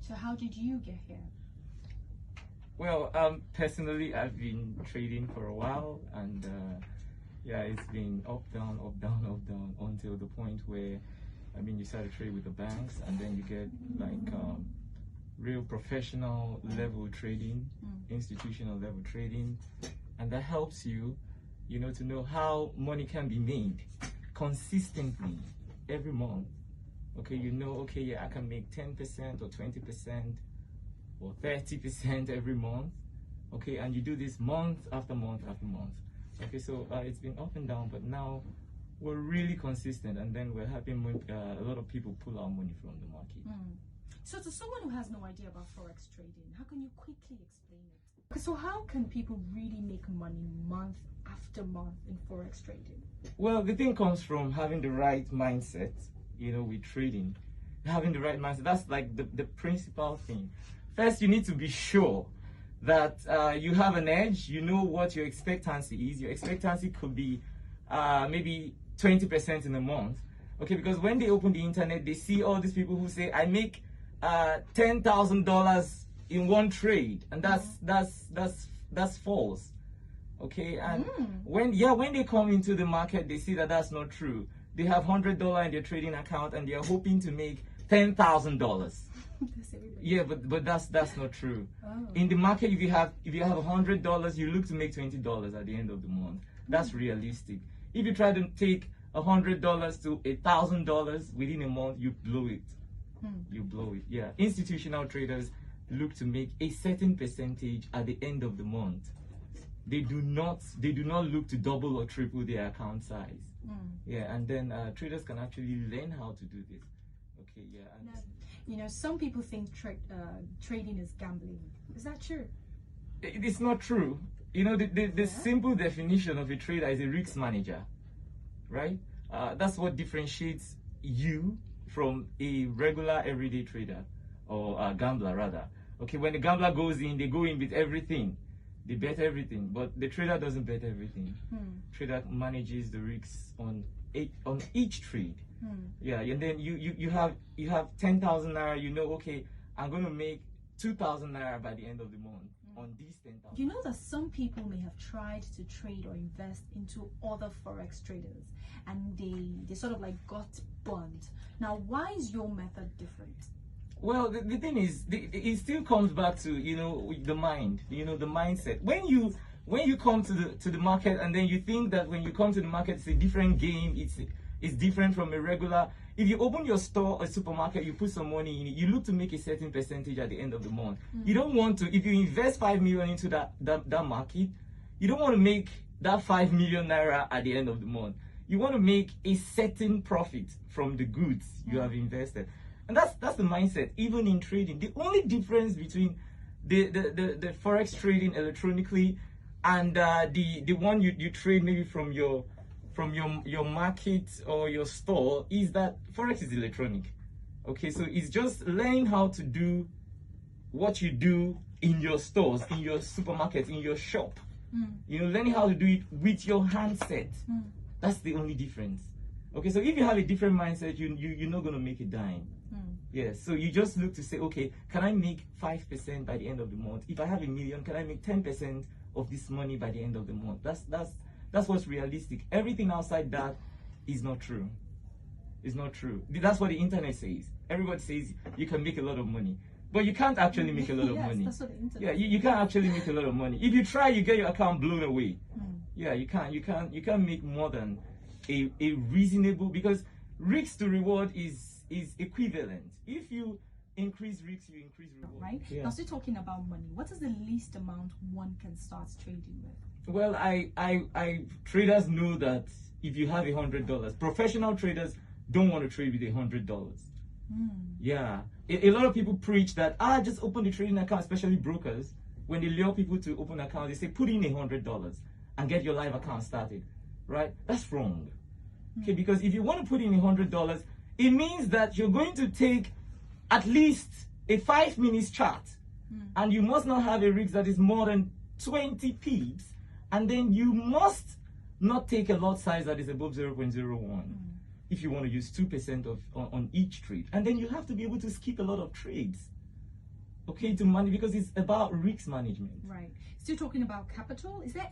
So how did you get here? Well, personally, I've been trading for a while, and yeah, it's been up, down, up, down, up, down, until the point where, I mean, you start to trade with the banks, and then you get like real professional level trading, institutional level trading, and that helps you, you know, to know how money can be made consistently every month. Okay, you know, okay, yeah, I can make 10% or 20% or 30% every month. Okay, and you do this month after month after month. Okay, so it's been up and down, but now we're really consistent, and then we're having a lot of people pull our money from the market. So to someone who has no idea about forex trading, how can you quickly explain it? So how can people really make money month after month in forex trading? Well, the thing comes from having the right mindset, you know, with trading. Having the right mindset, that's like the principal thing. First, you need to be sure that you have an edge. You know what your expectancy is. Your expectancy could be maybe 20% in a month. Okay, because when they open the internet, they see all these people who say, I make $10,000 in one trade, and that's false. Okay, and when they come into the market, they see that that's not true. They have $100 in their trading account, and they are hoping to make $10,000. Yeah, but that's not true. In the market, if you have $100, you look to make $20 at the end of the month. That's realistic. If you try to take $100 to $1,000 within a month, you blow it. You blow it. Yeah, institutional traders look to make a certain percentage at the end of the month. They do not look to double or triple their account size. Yeah, and then traders can actually learn how to do this. Okay, yeah. And now, you know, some people think trading is gambling. Is that true? It's not true. You know, the simple definition of a trader is a risk manager, right? That's what differentiates you from a regular everyday trader, or a gambler rather. Okay, when the gambler goes in, they go in with everything. They bet everything, but the trader doesn't bet everything. Trader manages the risks on each trade. Yeah, and then you have 10,000 naira. You know, okay, I'm going to make 2,000 naira by the end of the month on these 10,000. You know that some people may have tried to trade or invest into other forex traders, and they sort of like got burned. Now, why is your method different? Well, the thing is, it still comes back to, you know, the mind, you know, the mindset. When you come to the market, and then you think that when you come to the market, it's a different game. It's different from a regular. If you open your store or supermarket, you put some money in it, you look to make a certain percentage at the end of the month. You don't want to, if you invest 5 million into that market, you don't want to make that 5 million naira at the end of the month. You want to make a certain profit from the goods you have invested. And that's the mindset, even in trading. The only difference between the forex trading electronically and the one you trade maybe from your market or your store is that forex is electronic. Okay, so it's just learning how to do what you do in your stores, in your supermarket, in your shop. You know, learning how to do it with your handset. That's the only difference. Okay, so if you have a different mindset, you're not going to make a dime. Yeah, so you just look to say, okay, can I make 5% by the end of the month? If I have $1 million, can I make 10% of this money by the end of the month? That's what's realistic. Everything outside that is not true. It's not true. That's what the internet says. Everybody says you can make a lot of money, but you can't actually make a lot of money. That's what the internet. Yeah, you can't actually make a lot of money. If you try, you get your account blown away. Yeah, you can't make more than a reasonable, because risk to reward is equivalent. If you increase risks, you increase reward. Right. Yeah. Now, still talking about money, what is the least amount one can start trading with? Well, traders know that if you have $100, professional traders don't want to trade with $100. Yeah, a lot of people preach that just open the trading account, especially brokers. When they lure people to open an account, they say put in $100 and get your live account started. Right? That's wrong. Okay, because if you want to put in $100, it means that you're going to take at least a 5-minute chart, and you must not have a risk that is more than 20 pips, and then you must not take a lot size that is above 0.01 if you want to use 2% on each trade, and then you have to be able to skip a lot of trades. okay, to manage, because it's about risk management. Right. Still talking about capital. Is there